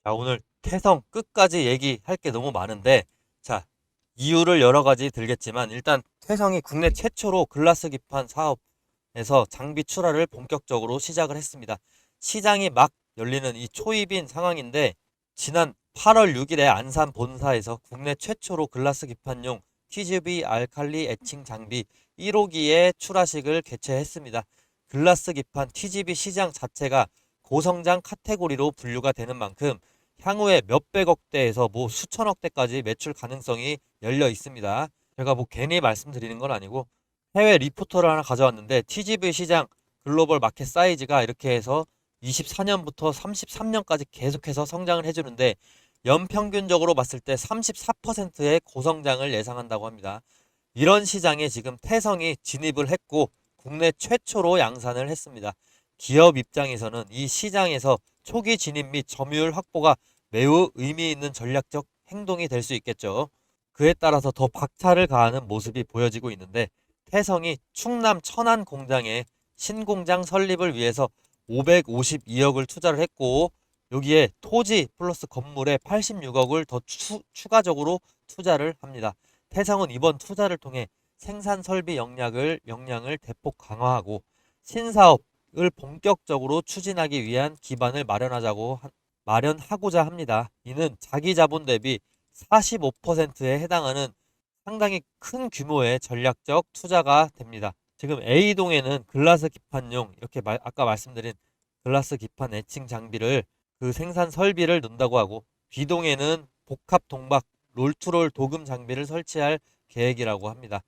자, 오늘 태성 끝까지 얘기할 게 너무 많은데, 자, 이유를 여러 가지 들겠지만, 일단 태성이 국내 최초로 글라스 기판 사업에서 장비 출하를 본격적으로 시작을 했습니다. 시장이 막 열리는 이 초입인 상황인데, 지난 8월 6일에 안산 본사에서 국내 최초로 글라스 기판용 TGV 알칼리 에칭 장비 1호기의 출하식을 개최했습니다. 글라스 기판 TGV 시장 자체가 고성장 카테고리로 분류가 되는 만큼 향후에 몇백억대에서 뭐 수천억대까지 매출 가능성이 열려 있습니다. 제가 뭐 괜히 말씀드리는 건 아니고 해외 리포터를 하나 가져왔는데 TGV 시장 글로벌 마켓 사이즈가 이렇게 해서 24년부터 33년까지 계속해서 성장을 해주는데 연평균적으로 봤을 때 34%의 고성장을 예상한다고 합니다. 이런 시장에 지금 태성이 진입을 했고 국내 최초로 양산을 했습니다. 기업 입장에서는 이 시장에서 초기 진입 및 점유율 확보가 매우 의미 있는 전략적 행동이 될 수 있겠죠. 그에 따라서 더 박차를 가하는 모습이 보여지고 있는데 태성이 충남 천안 공장에 신공장 설립을 위해서 552억을 투자를 했고 여기에 토지 플러스 건물에 86억을 더 추가적으로 투자를 합니다. 태성은 이번 투자를 통해 생산 설비 역량을 대폭 강화하고 신사업을 본격적으로 추진하기 위한 기반을 마련하고자 합니다. 이는 자기 자본 대비 45%에 해당하는 상당히 큰 규모의 전략적 투자가 됩니다. 지금 A동에는 글라스 기판용 이렇게 아까 말씀드린 글라스 기판 애칭 장비를 그 생산 설비를 넣는다고 하고 B동에는 복합 동박 롤투롤 도금 장비를 설치할 계획이라고 합니다.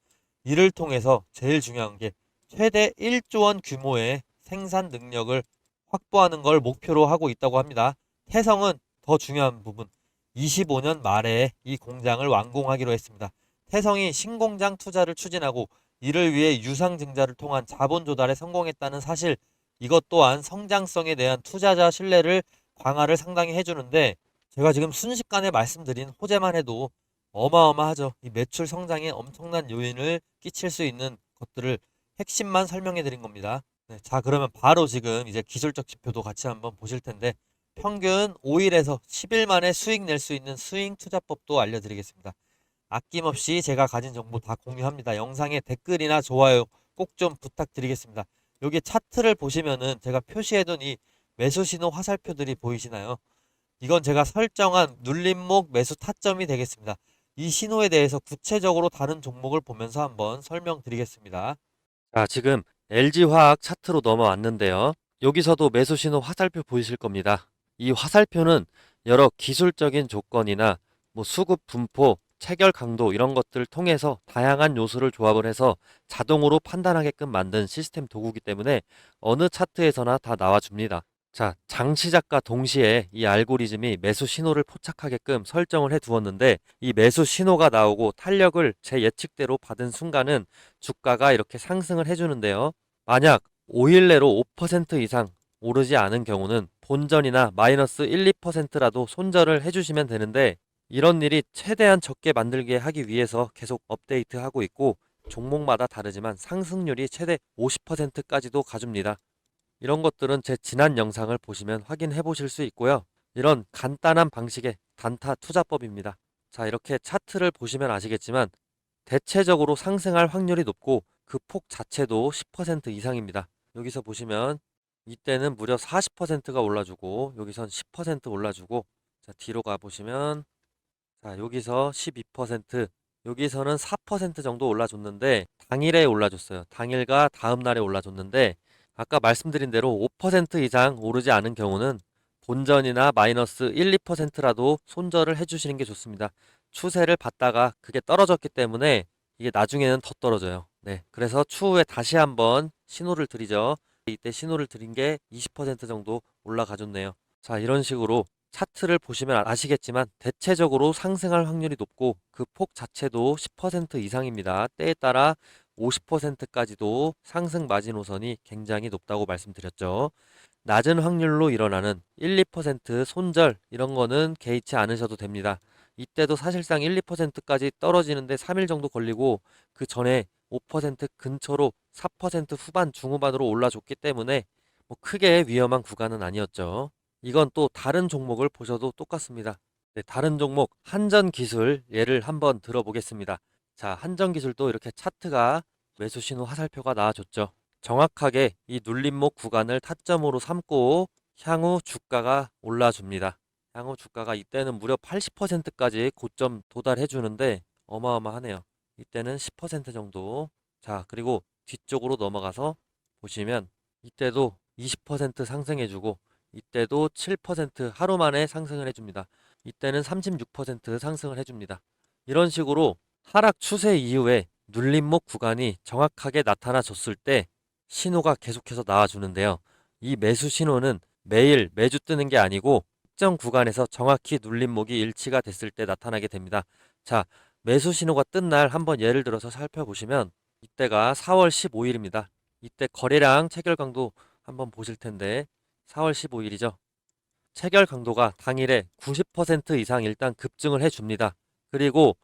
이를 통해서 제일 중요한 게 최대 1조 원 규모의 생산 능력을 확보하는 걸 목표로 하고 있다고 합니다. 태성은 더 중요한 부분 25년 말에 이 공장을 완공하기로 했습니다. 태성이 신공장 투자를 추진하고 이를 위해 유상증자를 통한 자본 조달에 성공했다는 사실 이것 또한 성장성에 대한 투자자 신뢰를 강화를 상당히 해주는데 제가 지금 순식간에 말씀드린 호재만 해도 어마어마하죠. 이 매출 성장에 엄청난 요인을 끼칠 수 있는 것들을 핵심만 설명해 드린 겁니다. 네, 자, 그러면 바로 지금 이제 기술적 지표도 같이 한번 보실 텐데 평균 5일에서 10일 만에 수익 낼 수 있는 스윙 투자법도 알려드리겠습니다. 아낌없이 제가 가진 정보 다 공유합니다. 영상에 댓글이나 좋아요 꼭 좀 부탁드리겠습니다. 여기 차트를 보시면은 제가 표시해둔 이 매수 신호 화살표들이 보이시나요? 이건 제가 설정한 눌림목 매수 타점이 되겠습니다. 이 신호에 대해서 구체적으로 다른 종목을 보면서 한번 설명드리겠습니다. 자, 지금 LG화학 차트로 넘어왔는데요. 여기서도 매수 신호 화살표 보이실 겁니다. 이 화살표는 여러 기술적인 조건이나 뭐 수급 분포, 체결 강도 이런 것들을 통해서 다양한 요소를 조합을 해서 자동으로 판단하게끔 만든 시스템 도구이기 때문에 어느 차트에서나 다 나와줍니다. 자, 장 시작과 동시에 이 알고리즘이 매수 신호를 포착하게끔 설정을 해 두었는데 이 매수 신호가 나오고 탄력을 제 예측대로 받은 순간은 주가가 이렇게 상승을 해주는데요. 만약 5일 내로 5% 이상 오르지 않은 경우는 본전이나 마이너스 1, 2%라도 손절을 해주시면 되는데 이런 일이 최대한 적게 만들게 하기 위해서 계속 업데이트하고 있고 종목마다 다르지만 상승률이 최대 50%까지도 가줍니다. 이런 것들은 제 지난 영상을 보시면 확인해 보실 수 있고요. 이런 간단한 방식의 단타 투자법입니다. 자, 이렇게 차트를 보시면 아시겠지만 대체적으로 상승할 확률이 높고 그 폭 자체도 10% 이상입니다. 여기서 보시면 이때는 무려 40%가 올라주고 여기선 10% 올라주고 자, 뒤로 가보시면 자, 여기서 12% 여기서는 4% 정도 올라줬는데 당일에 올라줬어요. 당일과 다음 날에 올라줬는데 아까 말씀드린 대로 5% 이상 오르지 않은 경우는 본전이나 마이너스 1, 2%라도 손절을 해주시는 게 좋습니다. 추세를 봤다가 그게 떨어졌기 때문에 이게 나중에는 더 떨어져요. 네, 그래서 추후에 다시 한번 신호를 드리죠. 이때 신호를 드린 게 20% 정도 올라가 줬네요. 자, 이런 식으로 차트를 보시면 아시겠지만 대체적으로 상승할 확률이 높고 그 폭 자체도 10% 이상입니다. 때에 따라 50%까지도 상승 마지노선이 굉장히 높다고 말씀드렸죠. 낮은 확률로 일어나는 1, 2% 손절 이런 거는 개의치 않으셔도 됩니다. 이때도 사실상 1, 2%까지 떨어지는데 3일 정도 걸리고 그 전에 5% 근처로 4% 후반 중후반으로 올라줬기 때문에 뭐 크게 위험한 구간은 아니었죠. 이건 또 다른 종목을 보셔도 똑같습니다. 네, 다른 종목 한전기술 예를 한번 들어보겠습니다. 자, 한전기술도 이렇게 차트가 매수 신호 화살표가 나와줬죠. 정확하게 이 눌림목 구간을 타점으로 삼고 향후 주가가 올라줍니다. 향후 주가가 이때는 무려 80%까지 고점 도달해 주는데 어마어마하네요. 이때는 10% 정도. 자, 그리고 뒤쪽으로 넘어가서 보시면 이때도 20% 상승해 주고 이때도 7% 하루 만에 상승을 해줍니다. 이때는 36% 상승을 해줍니다. 이런 식으로 하락 추세 이후에 눌림목 구간이 정확하게 나타나 줬을 때 신호가 계속해서 나와주는데요. 이 매수 신호는 매일 매주 뜨는 게 아니고 특정 구간에서 정확히 눌림목이 일치가 됐을 때 나타나게 됩니다. 자, 매수 신호가 뜬 날 한번 예를 들어서 살펴보시면 이때가 4월 15일입니다. 이때 거래량 체결 강도 한번 보실 텐데 4월 15일이죠. 체결 강도가 당일에 90% 이상 일단 급증을 해줍니다. 그리고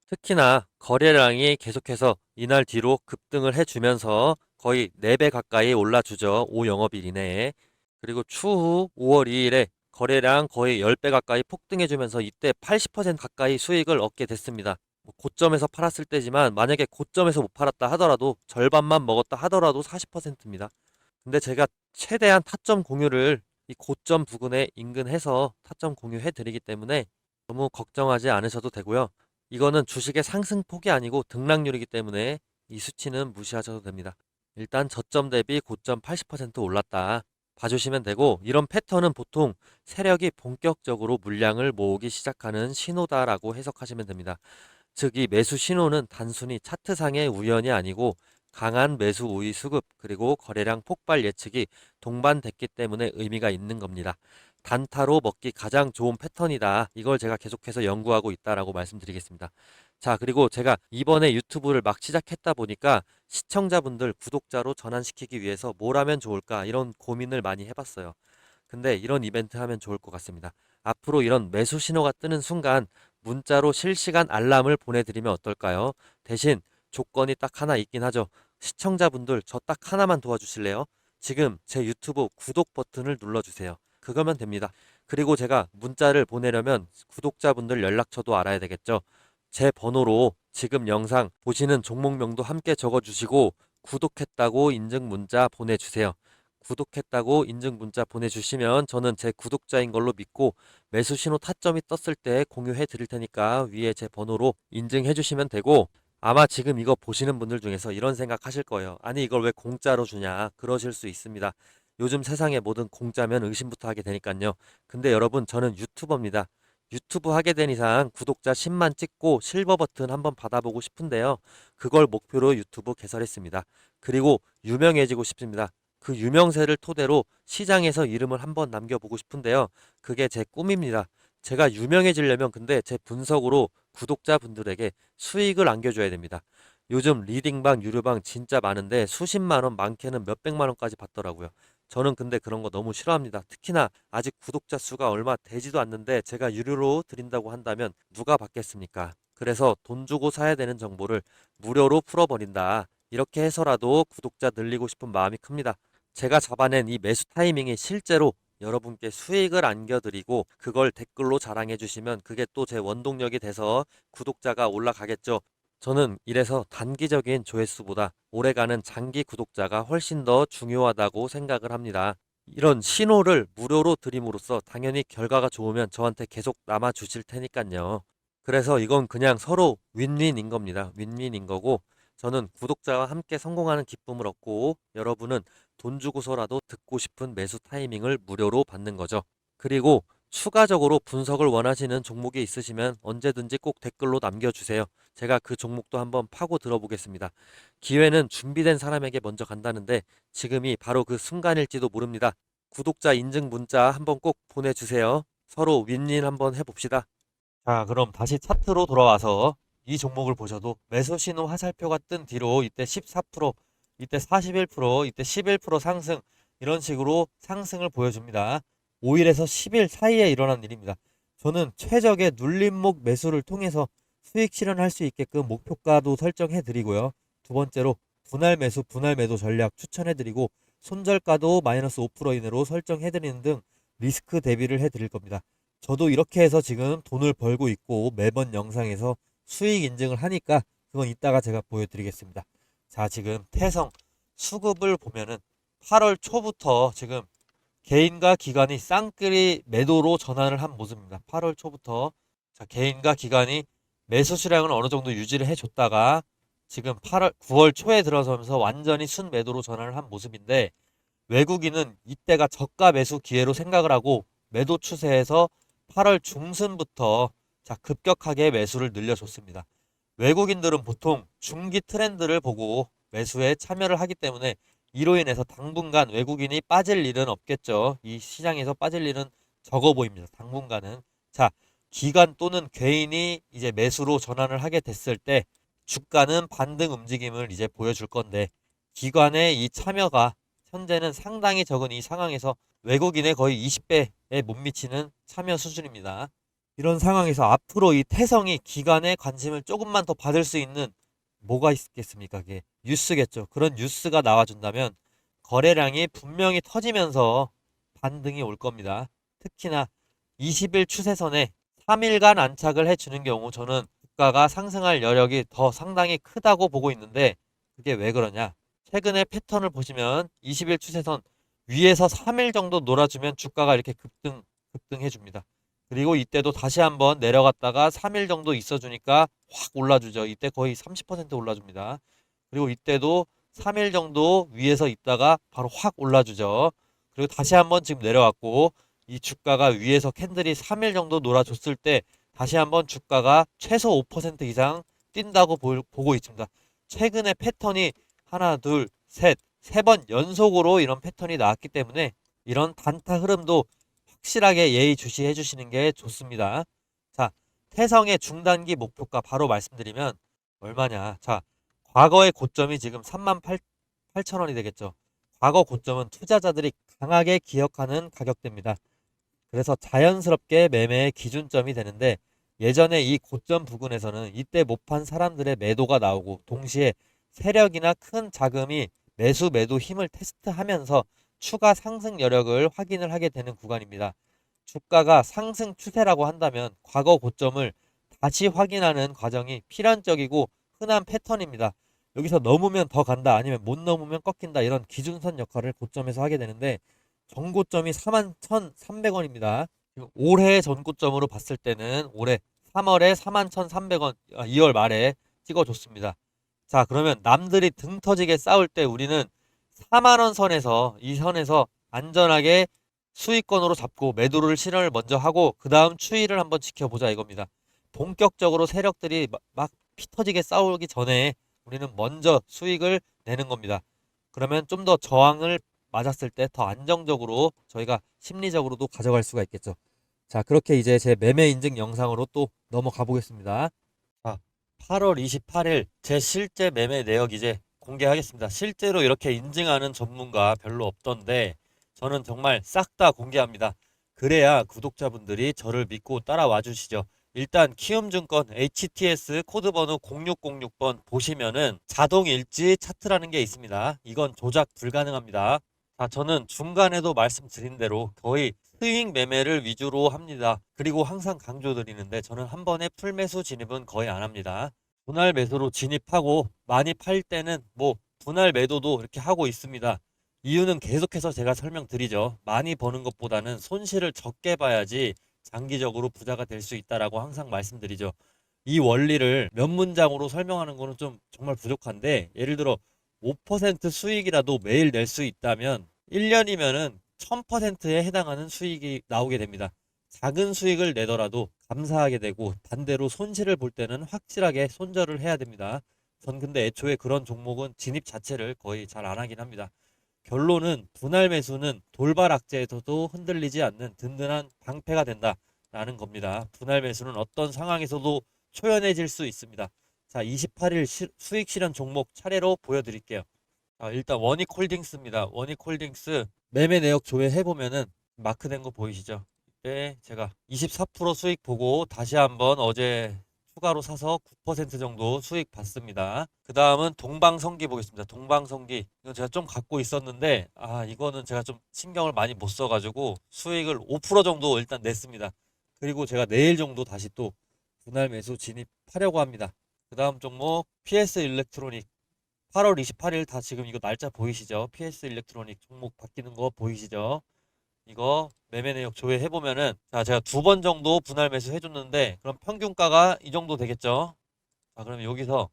특히나 거래량이 계속해서 이날 뒤로 급등을 해주면서 거의 4배 가까이 올라주죠. 5영업일 이내에. 그리고 추후 5월 2일에 거래량 거의 10배 가까이 폭등해주면서 이때 80% 가까이 수익을 얻게 됐습니다. 고점에서 팔았을 때지만 만약에 고점에서 못 팔았다 하더라도 절반만 먹었다 하더라도 40%입니다. 근데 제가 최대한 타점 공유를 이 고점 부근에 인근해서 타점 공유해 드리기 때문에 너무 걱정하지 않으셔도 되고요. 이거는 주식의 상승폭이 아니고 등락률이기 때문에 이 수치는 무시하셔도 됩니다. 일단 저점 대비 고점 80% 올랐다 봐주시면 되고, 이런 패턴은 보통 세력이 본격적으로 물량을 모으기 시작하는 신호다라고 해석하시면 됩니다. 즉, 이 매수 신호는 단순히 차트상의 우연이 아니고 강한 매수 우위 수급 그리고 거래량 폭발 예측이 동반됐기 때문에 의미가 있는 겁니다. 단타로 먹기 가장 좋은 패턴이다. 이걸 제가 계속해서 연구하고 있다라고 말씀드리겠습니다. 자, 그리고 제가 이번에 유튜브를 막 시작했다 보니까 시청자분들 구독자로 전환시키기 위해서 뭘 하면 좋을까 이런 고민을 많이 해봤어요. 근데 이런 이벤트 하면 좋을 것 같습니다. 앞으로 이런 매수 신호가 뜨는 순간 문자로 실시간 알람을 보내드리면 어떨까요? 대신 조건이 딱 하나 있긴 하죠. 시청자분들 저 딱 하나만 도와주실래요? 지금 제 유튜브 구독 버튼을 눌러주세요. 그거면 됩니다. 그리고 제가 문자를 보내려면 구독자분들 연락처도 알아야 되겠죠. 제 번호로 지금 영상 보시는 종목명도 함께 적어주시고 구독했다고 인증 문자 보내주세요. 구독했다고 인증 문자 보내주시면 저는 제 구독자인 걸로 믿고 매수 신호 타점이 떴을 때 공유해 드릴 테니까 위에 제 번호로 인증해 주시면 되고, 아마 지금 이거 보시는 분들 중에서 이런 생각 하실 거예요. 아니 이걸 왜 공짜로 주냐 그러실 수 있습니다. 요즘 세상에 뭐든 공짜면 의심부터 하게 되니까요. 근데 여러분, 저는 유튜버입니다. 유튜브 하게 된 이상 구독자 10만 찍고 실버 버튼 한번 받아보고 싶은데요. 그걸 목표로 유튜브 개설했습니다. 그리고 유명해지고 싶습니다. 그 유명세를 토대로 시장에서 이름을 한번 남겨보고 싶은데요. 그게 제 꿈입니다. 제가 유명해지려면 근데 제 분석으로 구독자분들에게 수익을 안겨줘야 됩니다. 요즘 리딩방, 유료방 진짜 많은데 수십만 원, 많게는 몇백만 원까지 받더라고요. 저는 근데 그런 거 너무 싫어합니다. 특히나 아직 구독자 수가 얼마 되지도 않는데 제가 유료로 드린다고 한다면 누가 받겠습니까? 그래서 돈 주고 사야 되는 정보를 무료로 풀어버린다. 이렇게 해서라도 구독자 늘리고 싶은 마음이 큽니다. 제가 잡아낸 이 매수 타이밍이 실제로 여러분께 수익을 안겨드리고 그걸 댓글로 자랑해 주시면 그게 또 제 원동력이 돼서 구독자가 올라가겠죠. 저는 이래서 단기적인 조회수보다 오래가는 장기 구독자가 훨씬 더 중요하다고 생각을 합니다. 이런 신호를 무료로 드림으로써 당연히 결과가 좋으면 저한테 계속 남아 주실 테니까요. 그래서 이건 그냥 서로 윈윈인 겁니다. 윈윈인 거고, 저는 구독자와 함께 성공하는 기쁨을 얻고 여러분은 돈 주고서라도 듣고 싶은 매수 타이밍을 무료로 받는 거죠. 그리고 추가적으로 분석을 원하시는 종목이 있으시면 언제든지 꼭 댓글로 남겨주세요. 제가 그 종목도 한번 파고 들어보겠습니다. 기회는 준비된 사람에게 먼저 간다는데 지금이 바로 그 순간일지도 모릅니다. 구독자 인증 문자 한번 꼭 보내주세요. 서로 윈윈 한번 해봅시다. 자, 그럼 다시 차트로 돌아와서 이 종목을 보셔도 매수 신호 화살표가 뜬 뒤로 이때 14%, 이때 41%, 이때 11% 상승, 이런 식으로 상승을 보여줍니다. 5일에서 10일 사이에 일어난 일입니다. 저는 최적의 눌림목 매수를 통해서 수익 실현할 수 있게끔 목표가도 설정해 드리고요. 두 번째로 분할 매수, 분할 매도 전략 추천해 드리고 손절가도 마이너스 5% 이내로 설정해 드리는 등 리스크 대비를 해 드릴 겁니다. 저도 이렇게 해서 지금 돈을 벌고 있고 매번 영상에서 수익 인증을 하니까 그건 이따가 제가 보여드리겠습니다. 자, 지금 태성 수급을 보면은 8월 초부터 지금 개인과 기관이 쌍끌이 매도로 전환을 한 모습입니다. 8월 초부터 자, 개인과 기관이 매수 수량을 어느 정도 유지를 해줬다가 지금 9월 초에 들어서면서 완전히 순매도로 전환을 한 모습인데 외국인은 이때가 저가 매수 기회로 생각을 하고 매도 추세에서 8월 중순부터 자, 급격하게 매수를 늘려줬습니다. 외국인들은 보통 중기 트렌드를 보고 매수에 참여를 하기 때문에 이로 인해서 당분간 외국인이 빠질 일은 없겠죠. 이 시장에서 빠질 일은 적어 보입니다. 당분간은. 자, 기관 또는 개인이 이제 매수로 전환을 하게 됐을 때 주가는 반등 움직임을 이제 보여줄 건데 기관의 이 참여가 현재는 상당히 적은 이 상황에서 외국인의 거의 20배에 못 미치는 참여 수준입니다. 이런 상황에서 앞으로 이 태성이 기관의 관심을 조금만 더 받을 수 있는 뭐가 있겠습니까? 그게 뉴스겠죠. 그런 뉴스가 나와준다면 거래량이 분명히 터지면서 반등이 올 겁니다. 특히나 20일 추세선에 3일간 안착을 해주는 경우 저는 주가가 상승할 여력이 더 상당히 크다고 보고 있는데 그게 왜 그러냐? 최근의 패턴을 보시면 20일 추세선 위에서 3일 정도 놀아주면 주가가 이렇게 급등해줍니다. 그리고 이때도 다시 한번 내려갔다가 3일 정도 있어주니까 확 올라주죠. 이때 거의 30% 올라줍니다. 그리고 이때도 3일 정도 위에서 있다가 바로 확 올라주죠. 그리고 다시 한번 지금 내려왔고 이 주가가 위에서 캔들이 3일 정도 놀아줬을 때 다시 한번 주가가 최소 5% 이상 뛴다고 보고 있습니다. 최근에 패턴이 하나, 둘, 셋, 세 번 연속으로 이런 패턴이 나왔기 때문에 이런 단타 흐름도 확실하게 예의주시해 주시는 게 좋습니다. 자, 태성의 중단기 목표가 바로 말씀드리면 얼마냐. 자, 과거의 고점이 지금 38,000원이 되겠죠. 과거 고점은 투자자들이 강하게 기억하는 가격대입니다. 그래서 자연스럽게 매매의 기준점이 되는데 예전에 이 고점 부근에서는 이때 못 판 사람들의 매도가 나오고 동시에 세력이나 큰 자금이 매수 매도 힘을 테스트하면서 추가 상승 여력을 확인을 하게 되는 구간입니다. 주가가 상승 추세라고 한다면 과거 고점을 다시 확인하는 과정이 필연적이고 흔한 패턴입니다. 여기서 넘으면 더 간다 아니면 못 넘으면 꺾인다 이런 기준선 역할을 고점에서 하게 되는데 전고점이 41,300원입니다. 올해 전고점으로 봤을 때는 올해 3월에 41,300원 2월 말에 찍어줬습니다. 자, 그러면 남들이 등 터지게 싸울 때 우리는 4만원 선에서 이 선에서 안전하게 수익권으로 잡고 매도를 실현을 먼저 하고 그 다음 추이를 한번 지켜보자 이겁니다. 본격적으로 세력들이 막 피터지게 싸우기 전에 우리는 먼저 수익을 내는 겁니다. 그러면 좀 더 저항을 맞았을 때 더 안정적으로 저희가 심리적으로도 가져갈 수가 있겠죠. 자, 그렇게 이제 제 매매 인증 영상으로 또 넘어가 보겠습니다. 자, 8월 28일 제 실제 매매 내역 이제 공개하겠습니다. 실제로 이렇게 인증하는 전문가 별로 없던데 저는 정말 싹 다 공개합니다. 그래야 구독자분들이 저를 믿고 따라와 주시죠. 일단 키움증권 HTS 코드번호 0606번 보시면은 자동일지 차트라는 게 있습니다. 이건 조작 불가능합니다. 자, 저는 중간에도 말씀드린 대로 거의 스윙 매매를 위주로 합니다. 그리고 항상 강조드리는데 저는 한 번에 풀매수 진입은 거의 안 합니다. 분할 매수로 진입하고 많이 팔 때는 뭐 분할 매도도 이렇게 하고 있습니다. 이유는 계속해서 제가 설명드리죠. 많이 버는 것보다는 손실을 적게 봐야지 장기적으로 부자가 될 수 있다라고 항상 말씀드리죠. 이 원리를 몇 문장으로 설명하는 거는 좀 정말 부족한데 예를 들어 5% 수익이라도 매일 낼 수 있다면 1년이면은 1000%에 해당하는 수익이 나오게 됩니다. 작은 수익을 내더라도 감사하게 되고 반대로 손실을 볼 때는 확실하게 손절을 해야 됩니다. 전 근데 애초에 그런 종목은 진입 자체를 거의 잘 안 하긴 합니다. 결론은 분할 매수는 돌발 악재에서도 흔들리지 않는 든든한 방패가 된다라는 겁니다. 분할 매수는 어떤 상황에서도 초연해질 수 있습니다. 자, 28일 수익 실현 종목 차례로 보여드릴게요. 자, 일단 원익홀딩스입니다. 원익홀딩스 매매 내역 조회해보면은 마크된 거 보이시죠? 이때 제가 24% 수익 보고 다시 한번 어제 추가로 사서 9% 정도 수익 받습니다. 그 다음은 동방성기 보겠습니다. 동방성기. 이건 제가 좀 갖고 있었는데, 이거는 제가 좀 신경을 많이 못 써가지고 수익을 5% 정도 일단 냈습니다. 그리고 제가 내일 정도 다시 또 분할 매수 진입하려고 합니다. 그 다음 종목 PS 일렉트로닉. 8월 28일 다 지금 이거 날짜 보이시죠? PS 일렉트로닉 종목 바뀌는 거 보이시죠? 이거 매매 내역 조회해보면은, 자, 제가 2번 정도 분할 매수 해줬는데, 그럼 평균가가 이 정도 되겠죠? 자, 그러면 여기서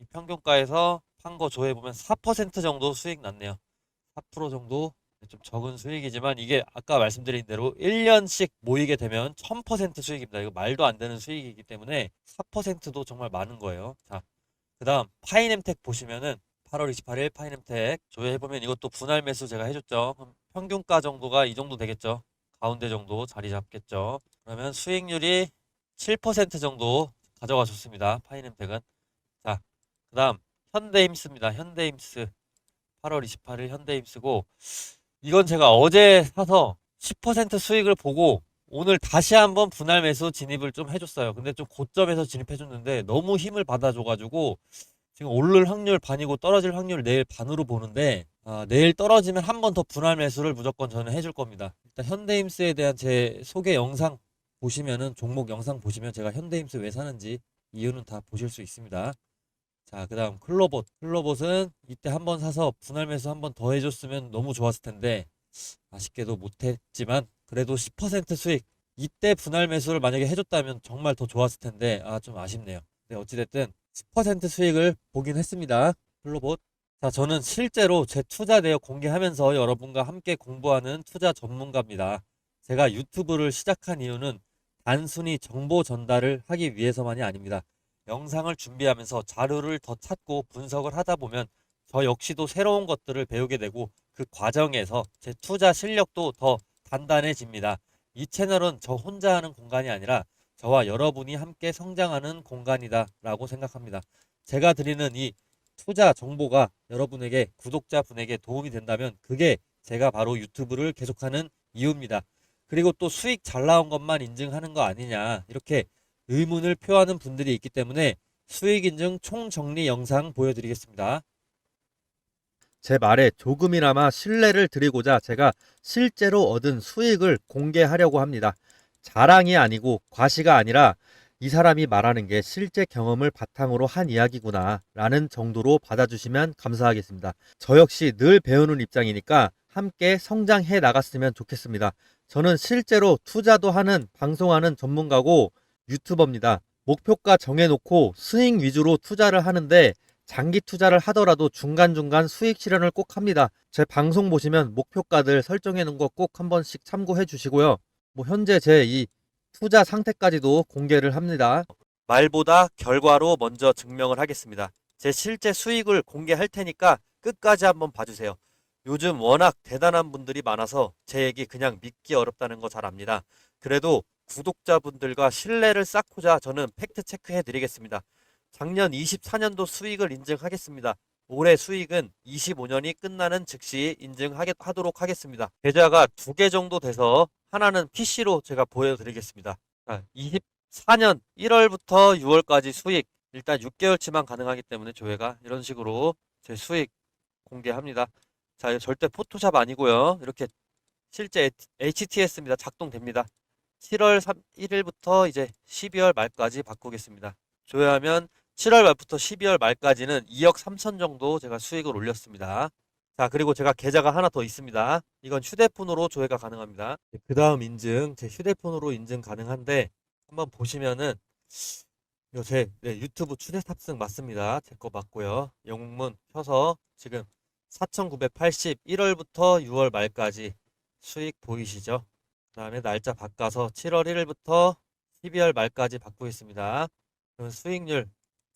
이 평균가에서 판 거 조회해보면 4% 정도 수익 났네요. 4% 정도 좀 적은 수익이지만 이게 아까 말씀드린 대로 1년씩 모이게 되면 1000% 수익입니다. 이거 말도 안 되는 수익이기 때문에 4%도 정말 많은 거예요. 자, 그 다음 파이nem텍 보시면은 8월 28일 파이nem텍 조회해보면 이것도 분할 매수 제가 해줬죠. 그럼 평균가 정도가 이 정도 되겠죠. 가운데 정도 자리 잡겠죠. 그러면 수익률이 7% 정도 가져가 줬습니다. 파이nem텍은. 자, 그 다음 현대힘스입니다. 현대힘스 8월 28일 현대힘스고, 이건 제가 어제 사서 10% 수익을 보고 오늘 다시 한번 분할 매수 진입을 좀 해줬어요. 근데 좀 고점에서 진입해줬는데 너무 힘을 받아줘가지고 지금 오를 확률 반이고 떨어질 확률 내일 반으로 보는데, 내일 떨어지면 한 번 더 분할 매수를 무조건 저는 해줄 겁니다. 일단 현대힘스에 대한 제 소개 영상 보시면은, 종목 영상 보시면 제가 현대힘스 왜 사는지 이유는 다 보실 수 있습니다. 자, 그 다음 클로봇. 클로봇은 이때 한 번 사서 분할 매수 한 번 더 해줬으면 너무 좋았을 텐데 아쉽게도 못했지만 그래도 10% 수익, 이때 분할 매수를 만약에 해줬다면 정말 더 좋았을 텐데 좀 아쉽네요. 네, 어찌됐든 10% 수익을 보긴 했습니다. 클로봇. 자, 저는 실제로 제 투자 내역 공개하면서 여러분과 함께 공부하는 투자 전문가입니다. 제가 유튜브를 시작한 이유는 단순히 정보 전달을 하기 위해서만이 아닙니다. 영상을 준비하면서 자료를 더 찾고 분석을 하다 보면 저 역시도 새로운 것들을 배우게 되고 그 과정에서 제 투자 실력도 더 단단해집니다. 이 채널은 저 혼자 하는 공간이 아니라 저와 여러분이 함께 성장하는 공간이다 라고 생각합니다. 제가 드리는 이 투자 정보가 여러분에게, 구독자분에게 도움이 된다면 그게 제가 바로 유튜브를 계속하는 이유입니다. 그리고 또 수익 잘 나온 것만 인증하는 거 아니냐, 이렇게 의문을 표하는 분들이 있기 때문에 수익 인증 총정리 영상 보여드리겠습니다. 제 말에 조금이나마 신뢰를 드리고자 제가 실제로 얻은 수익을 공개하려고 합니다. 자랑이 아니고 과시가 아니라 이 사람이 말하는 게 실제 경험을 바탕으로 한 이야기구나 라는 정도로 받아주시면 감사하겠습니다. 저 역시 늘 배우는 입장이니까 함께 성장해 나갔으면 좋겠습니다. 저는 실제로 투자도 하는, 방송하는 전문가고 유튜버입니다. 목표가 정해놓고 스윙 위주로 투자를 하는데, 장기 투자를 하더라도 중간중간 수익 실현을 꼭 합니다. 제 방송 보시면 목표가들 설정해 놓은 거 꼭 한 번씩 참고해 주시고요. 현재 제 이 투자 상태까지도 공개를 합니다. 말보다 결과로 먼저 증명을 하겠습니다. 제 실제 수익을 공개할 테니까 끝까지 한번 봐주세요. 요즘 워낙 대단한 분들이 많아서 제 얘기 그냥 믿기 어렵다는 거 잘 압니다. 그래도 구독자분들과 신뢰를 쌓고자 저는 팩트 체크해 드리겠습니다. 작년 24년도 수익을 인증하겠습니다. 올해 수익은 25년이 끝나는 즉시 인증하도록 하겠습니다. 계좌가 2개 정도 돼서 하나는 PC로 제가 보여드리겠습니다. 24년 1월부터 6월까지 수익, 일단 6개월치만 가능하기 때문에 조회가 이런 식으로 제 수익 공개합니다. 자, 이거 절대 포토샵 아니고요. 이렇게 실제 HTS입니다. 작동됩니다. 7월 1일부터 이제 12월 말까지 바꾸겠습니다. 조회하면 7월 말부터 12월 말까지는 2억 3천 정도 제가 수익을 올렸습니다. 자, 그리고 제가 계좌가 하나 더 있습니다. 이건 휴대폰으로 조회가 가능합니다. 그 다음 인증, 제 휴대폰으로 인증 가능한데, 한번 보시면은 이거 제 유튜브 추대 탑승 맞습니다. 제 거 맞고요. 영문 켜서 지금 4,980 1월부터 6월 말까지 수익 보이시죠? 그 다음에 날짜 바꿔서 7월 1일부터 12월 말까지 바꾸겠습니다. 그럼 수익률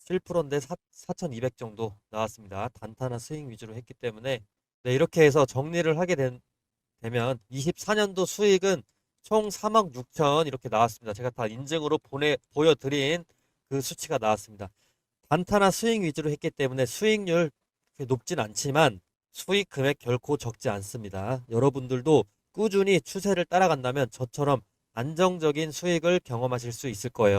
7%인데 4,200 정도 나왔습니다. 단단한 수익 위주로 했기 때문에, 네, 이렇게 해서 정리를 하게 되면 24년도 수익은 총 3억 6천 이렇게 나왔습니다. 제가 다 인증으로 보여드린 그 수치가 나왔습니다. 단단한 수익 위주로 했기 때문에 수익률 높진 않지만 수익 금액 결코 적지 않습니다. 여러분들도 꾸준히 추세를 따라간다면 저처럼 안정적인 수익을 경험하실 수 있을 거예요.